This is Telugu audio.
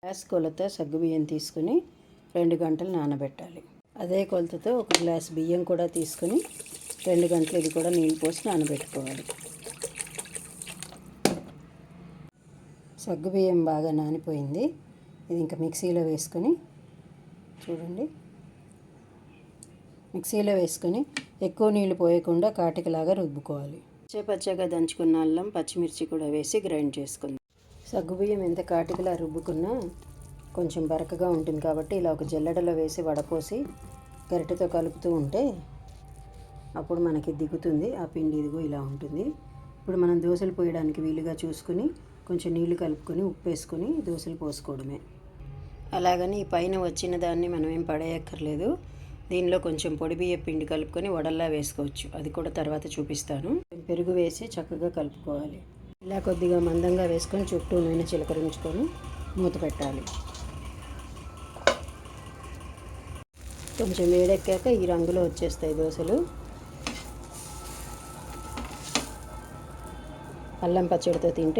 గ్లాస్ కొలత సగ్గుబియ్యం తీసుకుని 2 గంటలు నానబెట్టాలి. అదే కొలతతో ఒక గ్లాస్ బియ్యం కూడా తీసుకుని 2 గంటలు ఇది కూడా నీళ్ళు పోసి నానబెట్టుకోవాలి. సగ్గుబియ్యం బాగా నానిపోయింది. ఇది ఇంకా మిక్సీలో వేసుకొని చూడండి, మిక్సీలో వేసుకొని ఎక్కువ నీళ్ళు పోయకుండా కాటికలాగా రుబ్బుకోవాలి. పచ్చగా దంచుకున్న అల్లం, పచ్చిమిర్చి కూడా వేసి గ్రైండ్ చేసుకుందాం. సగ్గుబియ్యం ఎంత కాటికలా రుబ్బుకున్నా కొంచెం బరకగా ఉంటుంది కాబట్టి ఇలా ఒక జల్లెడలో వేసి వడపోసి గరిటెతో కలుపుతూ ఉంటే అప్పుడు మనకి దిగుతుంది ఆ పిండి. ఇదిగో ఇలా ఉంటుంది. ఇప్పుడు మనం దోశలు పోయడానికి వీలుగా చూసుకుని కొంచెం నీళ్లు కలుపుకొని ఉప్పు వేసుకొని దోశలు పోసుకోవడమే. అలాగని ఈ పైన వచ్చిన దాన్ని మనం ఏం పడేయక్కర్లేదు. దీనిలో కొంచెం పొడి బియ్య పిండి కలుపుకొని వడల్లా వేసుకోవచ్చు. అది కూడా తర్వాత చూపిస్తాను. పెరుగు వేసి చక్కగా కలుపుకోవాలి. ఇలా కొద్దిగా మందంగా వేసుకొని చుట్టూ నూనె చిలకరించుకొని మూత పెట్టాలి. కొంచెం వేడెక్కాక ఈ రంగులో వచ్చేస్తాయి దోశలు. అల్లం పచ్చడితో తింటే